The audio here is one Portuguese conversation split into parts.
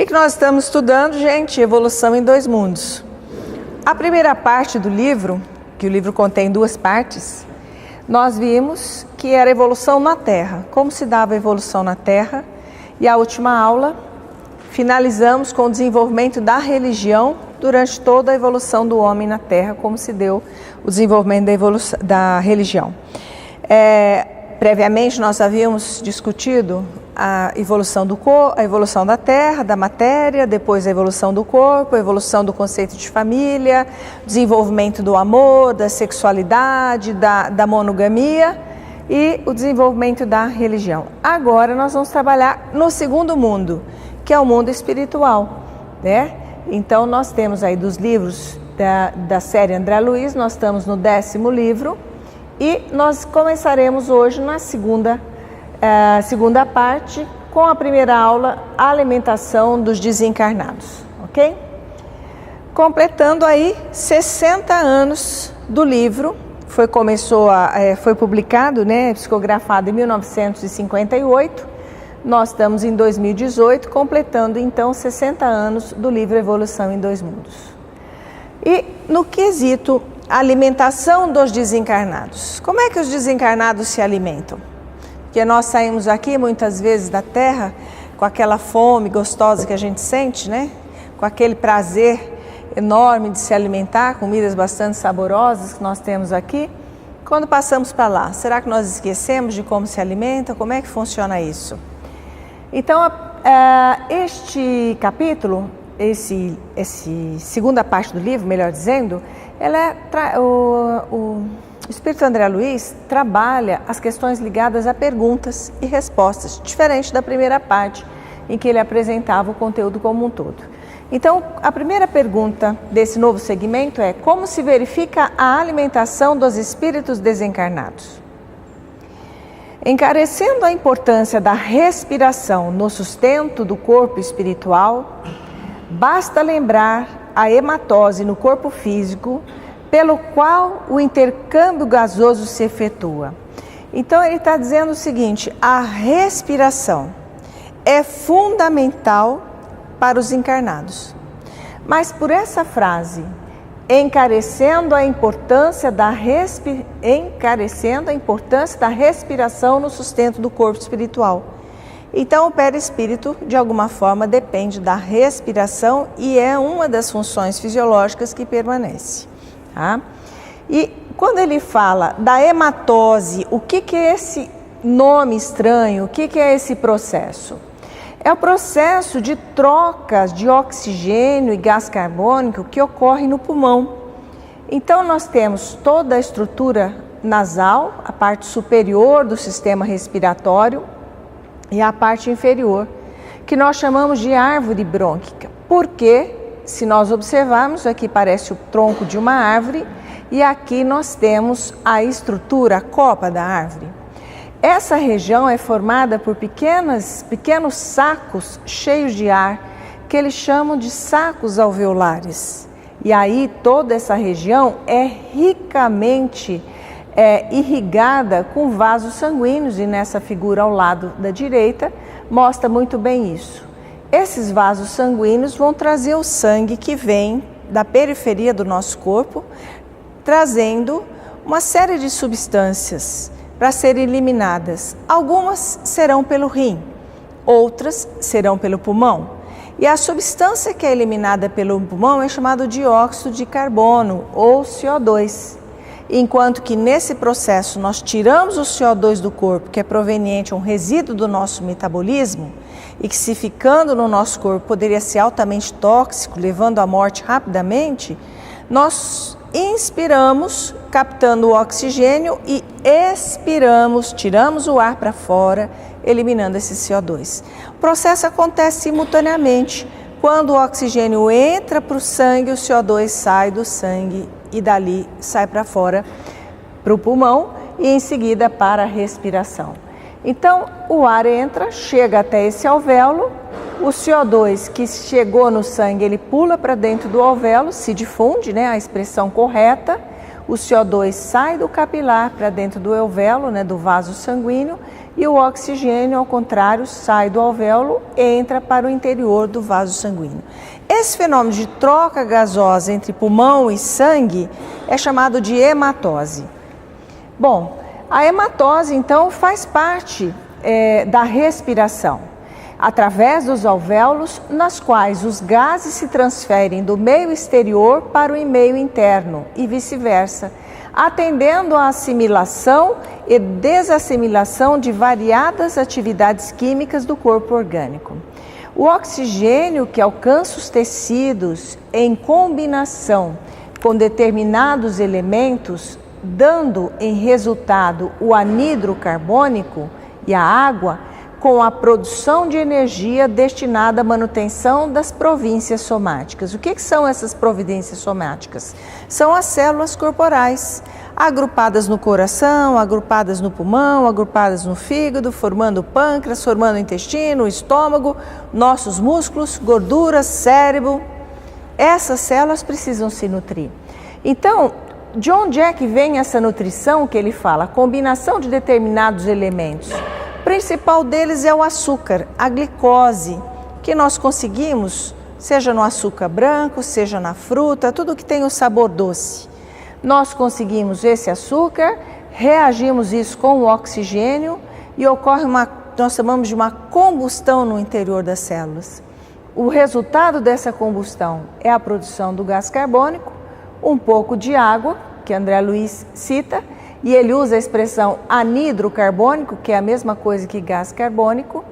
que nós estamos estudando, gente? Evolução em dois mundos. A primeira parte do livro, que o livro contém duas partes, nós vimos que era evolução na Terra, como se dava a evolução na Terra, e a última aula finalizamos com o desenvolvimento da religião durante toda a evolução do homem na Terra, como se deu o desenvolvimento da religião. Previamente nós havíamos discutido a evolução a evolução da Terra, da matéria, depois a evolução do corpo, a evolução do conceito de família, desenvolvimento do amor, da sexualidade, da monogamia e o desenvolvimento da religião. Agora nós vamos trabalhar no segundo mundo, que é o mundo espiritual, né? Então nós temos aí dos livros da série André Luiz, nós estamos no 10º livro e nós começaremos hoje na segunda parte com a primeira aula, a alimentação dos desencarnados, ok? Completando aí 60 anos do livro, foi publicado, né, psicografado em 1958, nós estamos em 2018, completando então 60 anos do livro Evolução em Dois Mundos. E no quesito alimentação dos desencarnados, como é que os desencarnados se alimentam? Porque nós saímos aqui muitas vezes da Terra com aquela fome gostosa que a gente sente, né? Com aquele prazer enorme de se alimentar, comidas bastante saborosas que nós temos aqui. Quando passamos para lá, será que nós esquecemos de como se alimenta? Como é que funciona isso? Então, este capítulo, essa segunda parte do livro, melhor dizendo, o Espírito André Luiz trabalha as questões ligadas a perguntas e respostas, diferente da primeira parte, em que ele apresentava o conteúdo como um todo. Então, a primeira pergunta desse novo segmento é: como se verifica a alimentação dos espíritos desencarnados? Encarecendo a importância da respiração no sustento do corpo espiritual, basta lembrar a hematose no corpo físico, pelo qual o intercâmbio gasoso se efetua. Então ele está dizendo o seguinte: a respiração é fundamental para os encarnados. Mas por essa frase, encarecendo a importância da respiração no sustento do corpo espiritual. Então o perispírito, de alguma forma, depende da respiração e é uma das funções fisiológicas que permanece. Tá? E quando ele fala da hematose, o que é esse nome estranho? O que é esse processo? É o processo de trocas de oxigênio e gás carbônico que ocorre no pulmão. Então nós temos toda a estrutura nasal, a parte superior do sistema respiratório e a parte inferior, que nós chamamos de árvore brônquica. Por quê? Se nós observarmos, aqui parece o tronco de uma árvore e aqui nós temos a estrutura, a copa da árvore. Essa região é formada por pequenos sacos cheios de ar, que eles chamam de sacos alveolares. E aí toda essa região é ricamente irrigada com vasos sanguíneos, e nessa figura ao lado da direita mostra muito bem isso. Esses vasos sanguíneos vão trazer o sangue que vem da periferia do nosso corpo, trazendo uma série de substâncias para serem eliminadas. Algumas serão pelo rim, outras serão pelo pulmão. E a substância que é eliminada pelo pulmão é chamada de dióxido de carbono ou CO2. Enquanto que nesse processo nós tiramos o CO2 do corpo, que é proveniente de um resíduo do nosso metabolismo, e que se ficando no nosso corpo poderia ser altamente tóxico, levando à morte rapidamente, nós inspiramos, captando o oxigênio, e expiramos, tiramos o ar para fora, eliminando esse CO2. O processo acontece simultaneamente. Quando o oxigênio entra para o sangue, o CO2 sai do sangue e dali sai para fora, para o pulmão e em seguida para a respiração. Então o ar entra, chega até esse alvéolo, o CO2 que chegou no sangue, ele pula para dentro do alvéolo, se difunde, né, a expressão correta, O CO2 sai do capilar para dentro do alvéolo, né, do vaso sanguíneo, e o oxigênio, ao contrário, sai do alvéolo e entra para o interior do vaso sanguíneo. Esse fenômeno de troca gasosa entre pulmão e sangue é chamado de hematose. Bom, a hematose, então, faz parte da respiração, através dos alvéolos, nas quais os gases se transferem do meio exterior para o meio interno e vice-versa, atendendo à assimilação e desassimilação de variadas atividades químicas do corpo orgânico. O oxigênio que alcança os tecidos em combinação com determinados elementos, dando em resultado o anidro carbônico e a água, com a produção de energia destinada à manutenção das províncias somáticas. O que são essas províncias somáticas? São as células corporais, agrupadas no coração, agrupadas no pulmão, agrupadas no fígado, formando o pâncreas, formando o intestino, o estômago, nossos músculos, gorduras, cérebro. Essas células precisam se nutrir. Então, de onde é que vem essa nutrição que ele fala? A combinação de determinados elementos. O principal deles é o açúcar, a glicose, que nós conseguimos, seja no açúcar branco, seja na fruta, tudo que tem o sabor doce. Nós conseguimos esse açúcar, reagimos isso com o oxigênio e ocorre nós chamamos de uma combustão no interior das células. O resultado dessa combustão é a produção do gás carbônico, um pouco de água, que André Luiz cita, e ele usa a expressão anidro carbônico, que é a mesma coisa que gás carbônico,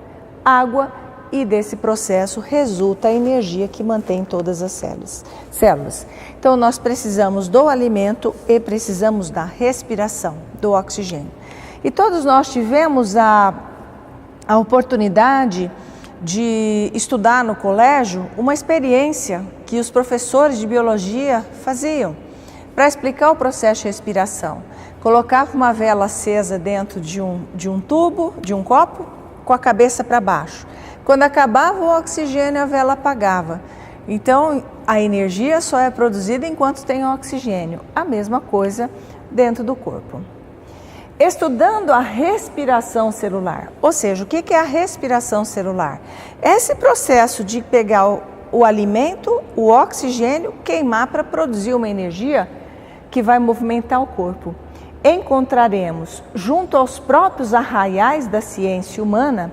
água, e desse processo resulta a energia que mantém todas as células. Então nós precisamos do alimento e precisamos da respiração, do oxigênio. E todos nós tivemos a oportunidade de estudar no colégio uma experiência que os professores de biologia faziam para explicar o processo de respiração. Colocava uma vela acesa dentro de um tubo, de um copo, com a cabeça para baixo. Quando acabava o oxigênio, a vela apagava. Então, a energia só é produzida enquanto tem oxigênio. A mesma coisa dentro do corpo. Estudando a respiração celular, ou seja, o que é a respiração celular? Esse processo de pegar o alimento, o oxigênio, queimar para produzir uma energia que vai movimentar o corpo. Encontraremos, junto aos próprios arraiais da ciência humana,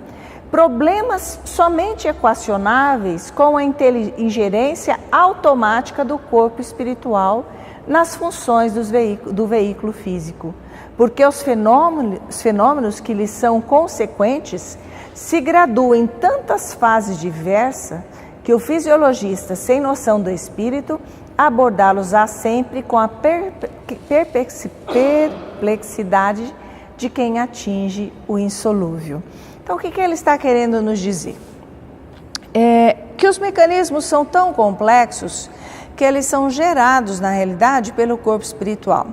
problemas somente equacionáveis com a ingerência automática do corpo espiritual nas funções do veículo físico, porque os fenômenos que lhes são consequentes se graduam em tantas fases diversas que o fisiologista, sem noção do espírito, abordá-los-á sempre com a perplexidade de quem atinge o insolúvel. Então, o que ele está querendo nos dizer? Que os mecanismos são tão complexos que eles são gerados, na realidade, pelo corpo espiritual.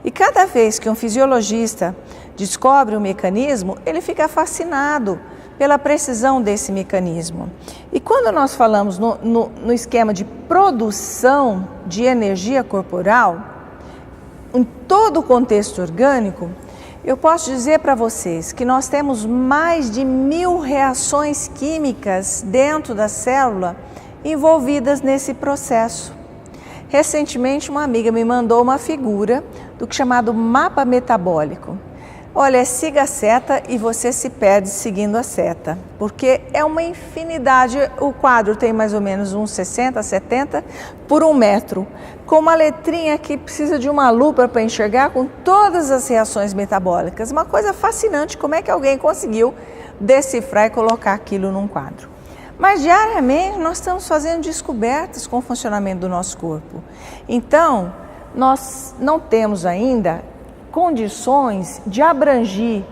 E cada vez que um fisiologista descobre o mecanismo, ele fica fascinado pela precisão desse mecanismo. E quando nós falamos no esquema de produção de energia corporal, em todo o contexto orgânico, eu posso dizer para vocês que nós temos mais de 1000 reações químicas dentro da célula envolvidas nesse processo. Recentemente, uma amiga me mandou uma figura do que é chamado mapa metabólico. Olha, siga a seta e você se perde seguindo a seta, porque é uma infinidade. O quadro tem mais ou menos uns 60, 70 por 1 metro, com uma letrinha que precisa de uma lupa para enxergar, com todas as reações metabólicas. Uma coisa fascinante, como é que alguém conseguiu decifrar e colocar aquilo num quadro. Mas diariamente nós estamos fazendo descobertas com o funcionamento do nosso corpo. Então, nós não temos ainda condições de abranger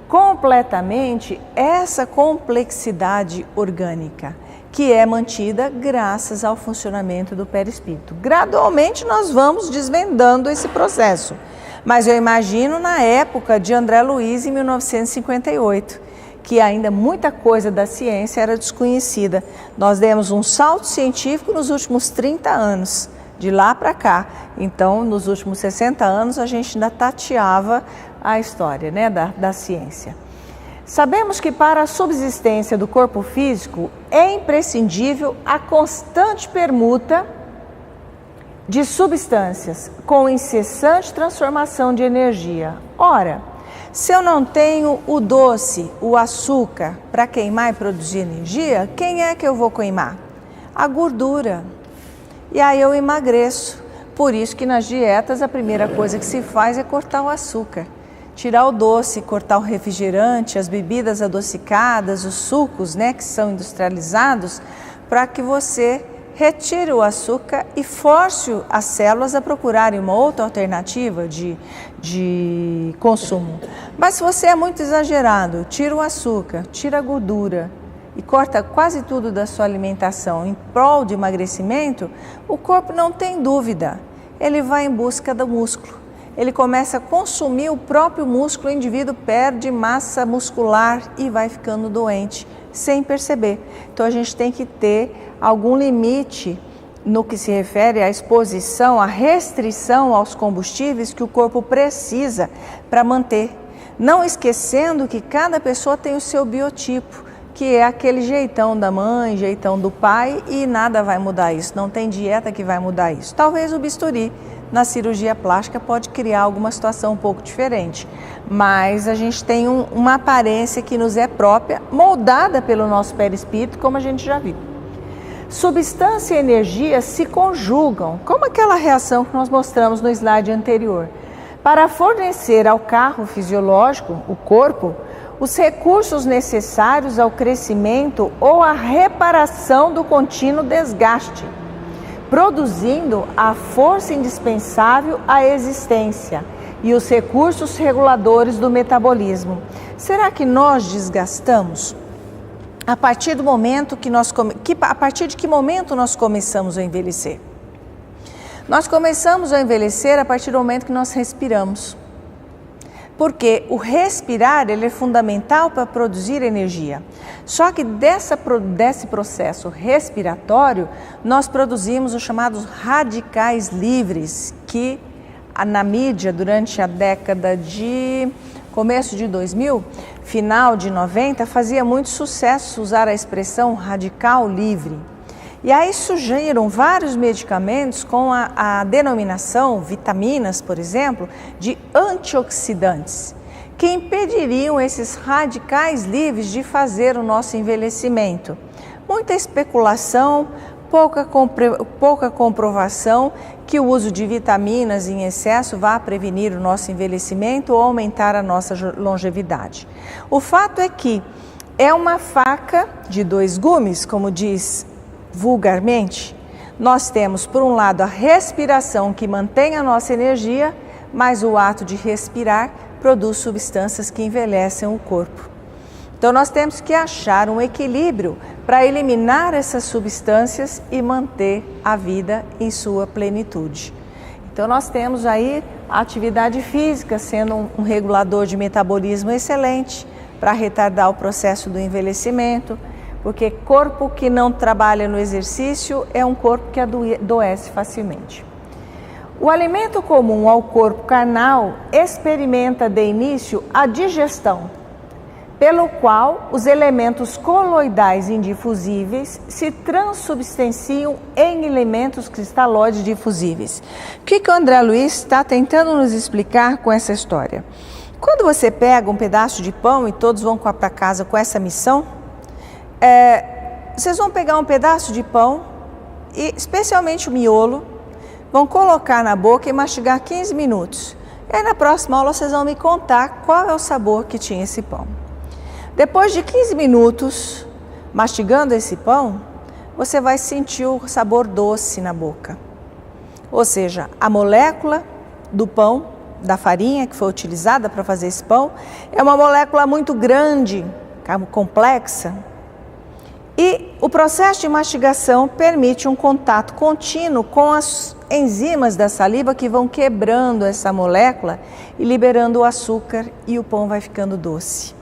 completamente essa complexidade orgânica, que é mantida graças ao funcionamento do perispírito. Gradualmente nós vamos desvendando esse processo, mas eu imagino na época de André Luiz, em 1958, que ainda muita coisa da ciência era desconhecida. Nós demos um salto científico nos últimos 30 anos, de lá para cá. Então, nos últimos 60 anos, a gente ainda tateava a história, né, da ciência. Sabemos que para a subsistência do corpo físico é imprescindível a constante permuta de substâncias com incessante transformação de energia. Ora, se eu não tenho o doce, o açúcar para queimar e produzir energia, quem é que eu vou queimar? A gordura. E aí eu emagreço. Por isso que nas dietas a primeira coisa que se faz é cortar o açúcar. Tirar o doce, cortar o refrigerante, as bebidas adocicadas, os sucos, né, que são industrializados, para que você retire o açúcar e force as células a procurarem uma outra alternativa de consumo. Mas se você é muito exagerado, tira o açúcar, tira a gordura e corta quase tudo da sua alimentação em prol de emagrecimento, o corpo não tem dúvida, ele vai em busca do músculo. Ele começa a consumir o próprio músculo, o indivíduo perde massa muscular e vai ficando doente, sem perceber. Então a gente tem que ter algum limite no que se refere à exposição, à restrição aos combustíveis que o corpo precisa para manter. Não esquecendo que cada pessoa tem o seu biotipo, que é aquele jeitão da mãe, jeitão do pai, e nada vai mudar isso, não tem dieta que vai mudar isso. Talvez o bisturi na cirurgia plástica pode criar alguma situação um pouco diferente, mas a gente tem uma aparência que nos é própria, moldada pelo nosso perispírito, como a gente já viu. Substância e energia se conjugam, como aquela reação que nós mostramos no slide anterior, para fornecer ao carro fisiológico, o corpo, os recursos necessários ao crescimento ou à reparação do contínuo desgaste, produzindo a força indispensável à existência e os recursos reguladores do metabolismo. Será que nós desgastamos? A partir do momento a partir de que momento nós começamos a envelhecer? Nós começamos a envelhecer a partir do momento que nós respiramos. Porque o respirar ele é fundamental para produzir energia. Só que desse processo respiratório, nós produzimos os chamados radicais livres, que na mídia, durante a década de começo de 2000, final de 90, fazia muito sucesso usar a expressão radical livre. E aí surgiram vários medicamentos com a denominação, vitaminas, por exemplo, de antioxidantes, que impediriam esses radicais livres de fazer o nosso envelhecimento. Muita especulação, pouca comprovação que o uso de vitaminas em excesso vá prevenir o nosso envelhecimento ou aumentar a nossa longevidade. O fato é que é uma faca de dois gumes, como diz vulgarmente. Nós temos, por um lado, a respiração que mantém a nossa energia, mas o ato de respirar produz substâncias que envelhecem o corpo. Então nós temos que achar um equilíbrio para eliminar essas substâncias e manter a vida em sua plenitude. Então nós temos aí a atividade física sendo um regulador de metabolismo excelente para retardar o processo do envelhecimento, porque corpo que não trabalha no exercício é um corpo que adoece facilmente. O alimento comum ao corpo carnal experimenta de início a digestão, pelo qual os elementos coloidais indifusíveis se transubstanciam em elementos cristalóides difusíveis. O que o André Luiz está tentando nos explicar com essa história? Quando você pega um pedaço de pão e todos vão para casa com essa missão, vocês vão pegar um pedaço de pão, e especialmente o miolo, vão colocar na boca e mastigar 15 minutos. E aí na próxima aula vocês vão me contar qual é o sabor que tinha esse pão. Depois de 15 minutos mastigando esse pão, você vai sentir o sabor doce na boca. Ou seja, a molécula do pão, da farinha que foi utilizada para fazer esse pão, é uma molécula muito grande, complexa. E o processo de mastigação permite um contato contínuo com as enzimas da saliva que vão quebrando essa molécula e liberando o açúcar, e o pão vai ficando doce.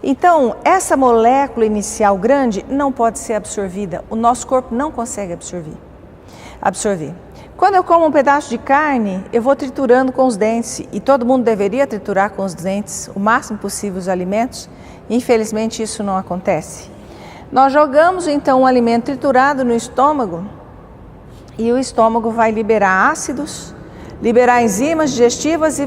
Então, essa molécula inicial grande não pode ser absorvida. O nosso corpo não consegue absorver. Quando eu como um pedaço de carne, eu vou triturando com os dentes, e todo mundo deveria triturar com os dentes o máximo possível os alimentos. Infelizmente isso não acontece. Nós jogamos então um alimento triturado no estômago, e o estômago vai liberar ácidos, liberar enzimas digestivas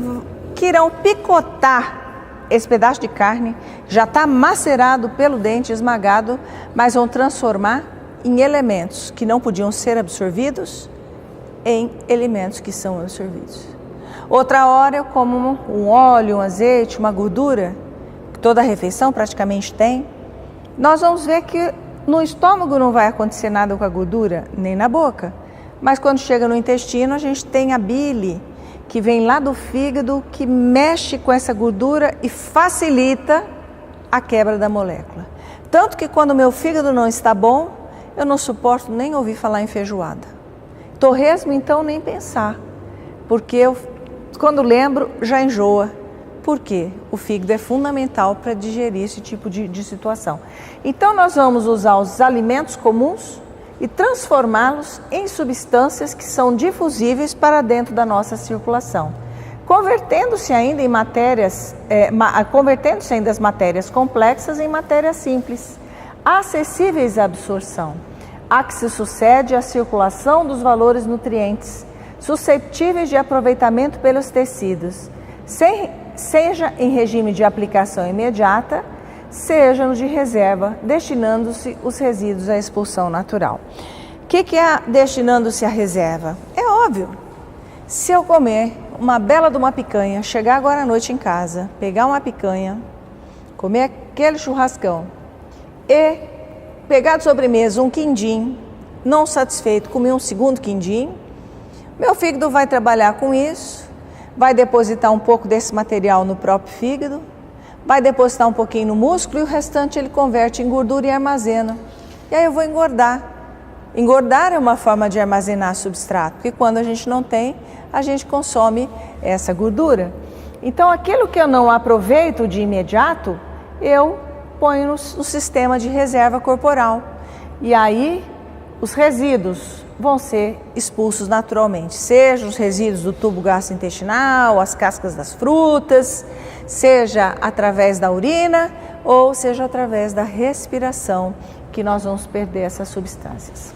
que irão picotar esse pedaço de carne. Já está macerado pelo dente, esmagado, mas vão transformar em elementos que não podiam ser absorvidos em elementos que são absorvidos. Outra hora eu como um óleo, um azeite, uma gordura, que toda refeição praticamente tem. Nós vamos ver que no estômago não vai acontecer nada com a gordura, nem na boca. Mas quando chega no intestino, a gente tem a bile, que vem lá do fígado, que mexe com essa gordura e facilita a quebra da molécula. Tanto que quando o meu fígado não está bom, eu não suporto nem ouvir falar em feijoada. Torresmo, então, nem pensar, porque quando lembro, já enjoa. Por quê? O fígado é fundamental para digerir esse tipo de situação. Então, nós vamos usar os alimentos comuns e transformá-los em substâncias que são difusíveis para dentro da nossa circulação, convertendo-se ainda em matérias, convertendo-se ainda as matérias complexas em matérias simples, acessíveis à absorção, a que se sucede a circulação dos valores nutrientes, suscetíveis de aproveitamento pelos tecidos, seja em regime de aplicação imediata, seja no de reserva, destinando-se os resíduos à expulsão natural. O que é destinando-se à reserva? É óbvio, se eu comer uma bela de uma picanha, chegar agora à noite em casa, pegar uma picanha, comer aquele churrascão e pegar de sobremesa um quindim, não satisfeito, comer um segundo quindim, meu fígado vai trabalhar com isso, vai depositar um pouco desse material no próprio fígado, vai depositar um pouquinho no músculo e o restante ele converte em gordura e armazena. E aí eu vou engordar. Engordar é uma forma de armazenar substrato, porque quando a gente não tem, a gente consome essa gordura. Então aquilo que eu não aproveito de imediato, eu ponho no sistema de reserva corporal. E aí os resíduos vão ser expulsos naturalmente, seja os resíduos do tubo gastrointestinal, as cascas das frutas, seja através da urina ou seja através da respiração, que nós vamos perder essas substâncias.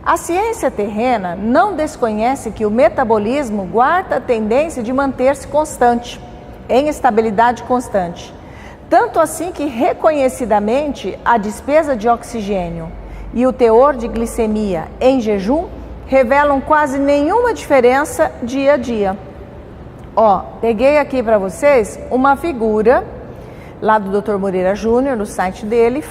A ciência terrena não desconhece que o metabolismo guarda a tendência de manter-se constante, em estabilidade constante. Tanto assim que reconhecidamente a despesa de oxigênio e o teor de glicemia em jejum revelam quase nenhuma diferença dia a dia. Peguei aqui para vocês uma figura lá do Dr. Moreira Júnior, no site dele,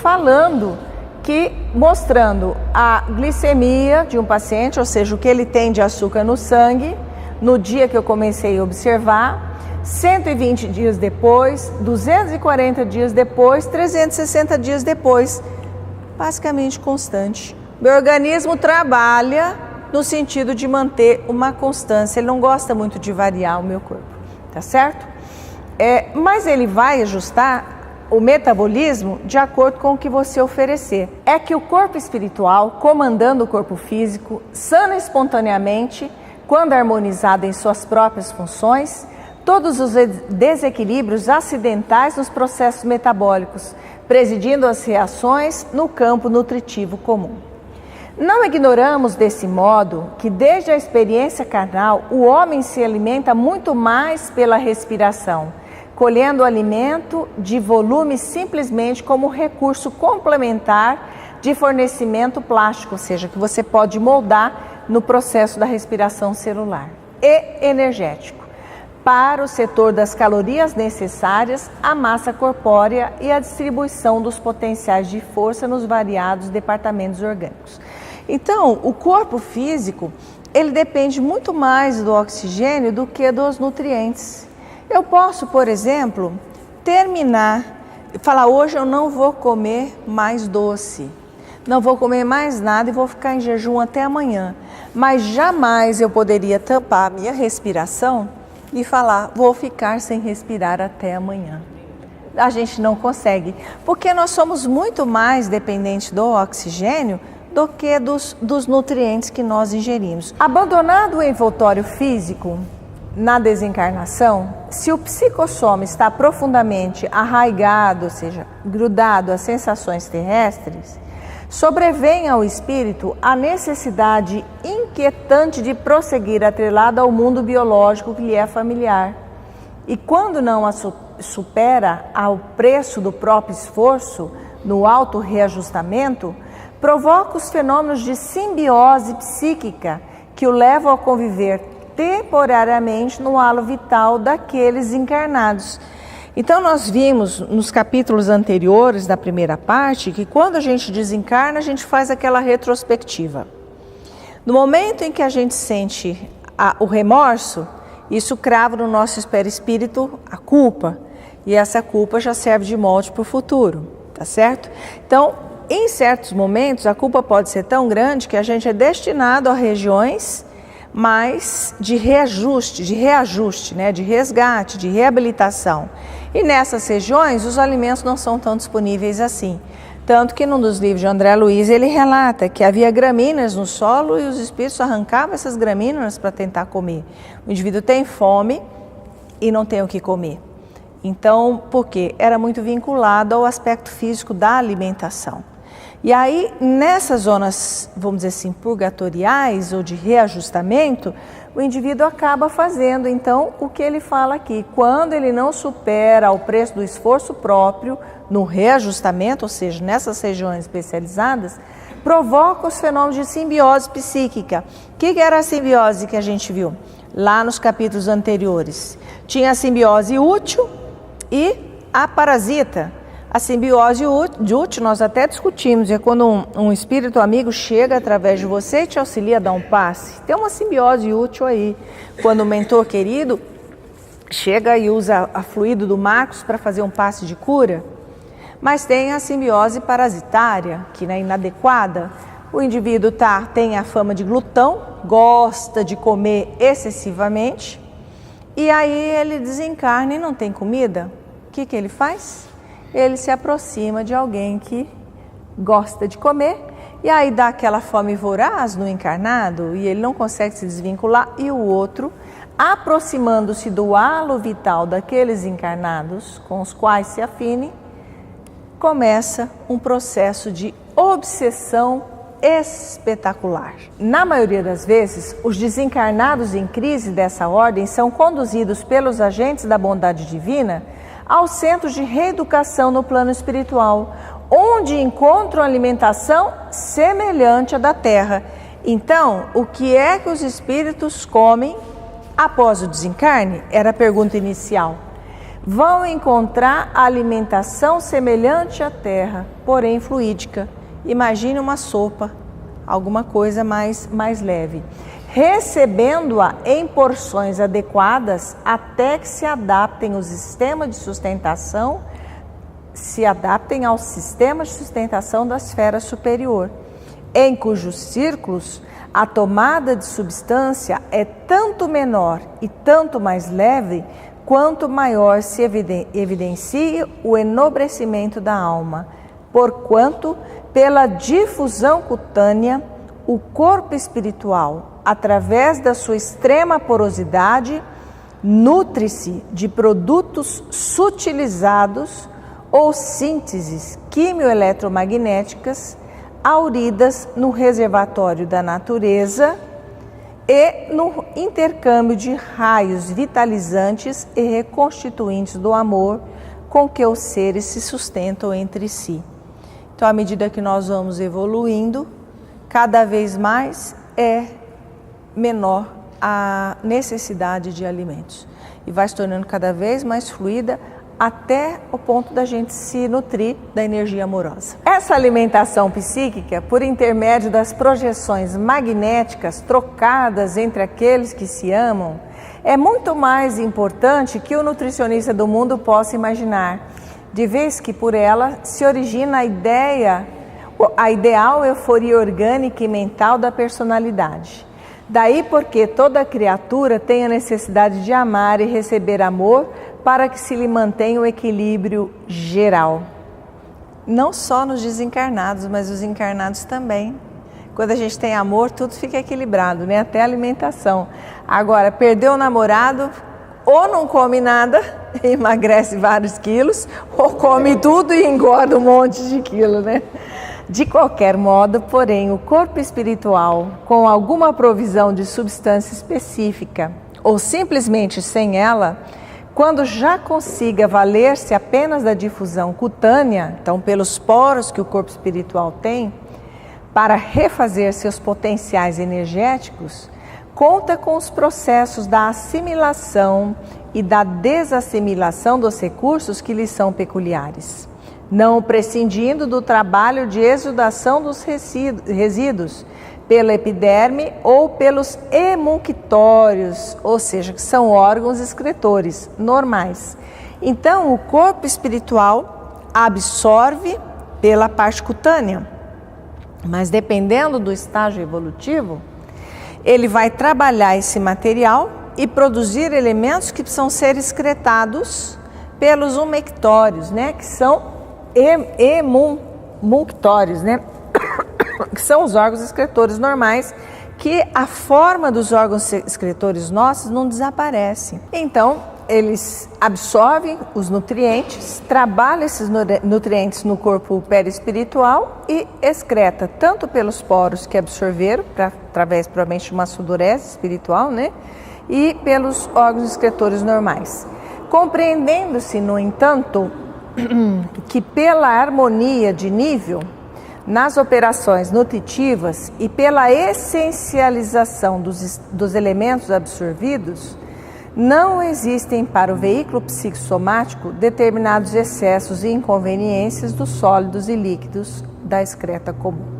mostrando a glicemia de um paciente, ou seja, o que ele tem de açúcar no sangue, no dia que eu comecei a observar, 120 dias depois, 240 dias depois, 360 dias depois, basicamente constante. Meu organismo trabalha no sentido de manter uma constância, ele não gosta muito de variar o meu corpo, tá certo? Mas ele vai ajustar o metabolismo de acordo com o que você oferecer. É que o corpo espiritual, comandando o corpo físico, sana espontaneamente, quando harmonizado em suas próprias funções, todos os desequilíbrios acidentais nos processos metabólicos, presidindo as reações no campo nutritivo comum. Não ignoramos desse modo que desde a experiência carnal o homem se alimenta muito mais pela respiração, colhendo o alimento de volume simplesmente como recurso complementar de fornecimento plástico, ou seja, que você pode moldar no processo da respiração celular, e energético, para o setor das calorias necessárias à massa corpórea e à distribuição dos potenciais de força nos variados departamentos orgânicos. Então, o corpo físico, ele depende muito mais do oxigênio do que dos nutrientes. Eu posso, por exemplo, falar hoje eu não vou comer mais doce, não vou comer mais nada e vou ficar em jejum até amanhã. Mas jamais eu poderia tampar a minha respiração e falar, vou ficar sem respirar até amanhã. A gente não consegue, porque nós somos muito mais dependentes do oxigênio do que dos nutrientes que nós ingerimos. Abandonado o envoltório físico, na desencarnação, se o psicossoma está profundamente arraigado, ou seja, grudado às sensações terrestres, sobrevém ao espírito a necessidade inquietante de prosseguir atrelado ao mundo biológico que lhe é familiar. E quando não a supera ao preço do próprio esforço, no auto-reajustamento, provoca os fenômenos de simbiose psíquica que o levam a conviver temporariamente no halo vital daqueles encarnados. Então nós vimos nos capítulos anteriores da primeira parte que quando a gente desencarna, a gente faz aquela retrospectiva. No momento em que a gente sente o remorso, isso crava no nosso perispírito a culpa, e essa culpa já serve de molde para o futuro, tá certo? Então, em certos momentos, a culpa pode ser tão grande que a gente é destinado a regiões mais de reajuste, né, de resgate, de reabilitação. E nessas regiões os alimentos não são tão disponíveis assim. Tanto que num dos livros de André Luiz ele relata que havia gramíneas no solo e os espíritos arrancavam essas gramíneas para tentar comer. O indivíduo tem fome e não tem o que comer. Então, por quê? Era muito vinculado ao aspecto físico da alimentação. E aí, nessas zonas, vamos dizer assim, purgatoriais ou de reajustamento, o indivíduo acaba fazendo, então, o que ele fala aqui. Quando ele não supera o preço do esforço próprio no reajustamento, ou seja, nessas regiões especializadas, provoca os fenômenos de simbiose psíquica. O que era a simbiose que a gente viu lá nos capítulos anteriores? Tinha a simbiose útil e a parasita. A simbiose útil nós até discutimos, é quando um espírito amigo chega através de você e te auxilia a dar um passe. Tem uma simbiose útil aí, quando o mentor querido chega e usa a fluido do Marcos para fazer um passe de cura. Mas tem a simbiose parasitária, que é inadequada. O indivíduo tem a fama de glutão, gosta de comer excessivamente, e aí ele desencarna e não tem comida. O que ele faz? Ele se aproxima de alguém que gosta de comer e aí dá aquela fome voraz no encarnado e ele não consegue se desvincular, e o outro, aproximando-se do halo vital daqueles encarnados com os quais se afine, começa um processo de obsessão espetacular. Na maioria das vezes, os desencarnados em crise dessa ordem são conduzidos pelos agentes da bondade divina aos centros de reeducação no plano espiritual, onde encontram alimentação semelhante à da terra. Então, o que é que os espíritos comem após o desencarne? Era a pergunta inicial. Vão encontrar alimentação semelhante à terra, porém fluídica. Imagine uma sopa, alguma coisa mais leve. Recebendo-a em porções adequadas até que se adaptem os sistemas de sustentação, aos sistemas de sustentação da esfera superior, em cujos círculos a tomada de substância é tanto menor e tanto mais leve quanto maior se evidencie o enobrecimento da alma, porquanto, pela difusão cutânea, o corpo espiritual, através da sua extrema porosidade, nutre-se de produtos sutilizados ou sínteses quimioeletromagnéticas auridas no reservatório da natureza e no intercâmbio de raios vitalizantes e reconstituintes do amor com que os seres se sustentam entre si. Então, à medida que nós vamos evoluindo, cada vez mais é menor a necessidade de alimentos e vai se tornando cada vez mais fluida até o ponto da gente se nutrir da energia amorosa. Essa alimentação psíquica, por intermédio das projeções magnéticas trocadas entre aqueles que se amam, é muito mais importante que o nutricionista do mundo possa imaginar, de vez que por ela se origina a ideal euforia orgânica e mental da personalidade. Daí porque toda criatura tem a necessidade de amar e receber amor para que se lhe mantenha o equilíbrio geral. Não só nos desencarnados, mas os encarnados também. Quando a gente tem amor, tudo fica equilibrado, né? Até a alimentação. Agora, perdeu o namorado, ou não come nada, emagrece vários quilos, ou come tudo e engorda um monte de quilo, né? De qualquer modo, porém, o corpo espiritual, com alguma provisão de substância específica, ou simplesmente sem ela, quando já consiga valer-se apenas da difusão cutânea, então pelos poros que o corpo espiritual tem, para refazer seus potenciais energéticos, conta com os processos da assimilação e da desassimilação dos recursos que lhe são peculiares, não prescindindo do trabalho de exudação dos resíduos pela epiderme ou pelos emunctórios, ou seja, que são órgãos excretores normais. Então, o corpo espiritual absorve pela parte cutânea, mas dependendo do estágio evolutivo, ele vai trabalhar esse material e produzir elementos que precisam ser excretados pelos umectórios, né? Que são emunctórios, né? Que são os órgãos excretores normais, que a forma dos órgãos excretores nossos não desaparece. Então, eles absorvem os nutrientes, trabalham esses nutrientes no corpo perispiritual e excreta tanto pelos poros que absorveram, através provavelmente de uma sudorese espiritual, né? E pelos órgãos excretores normais. Compreendendo-se, no entanto, que pela harmonia de nível nas operações nutritivas e pela essencialização dos elementos absorvidos, não existem para o veículo psicossomático determinados excessos e inconveniências dos sólidos e líquidos da excreta comum.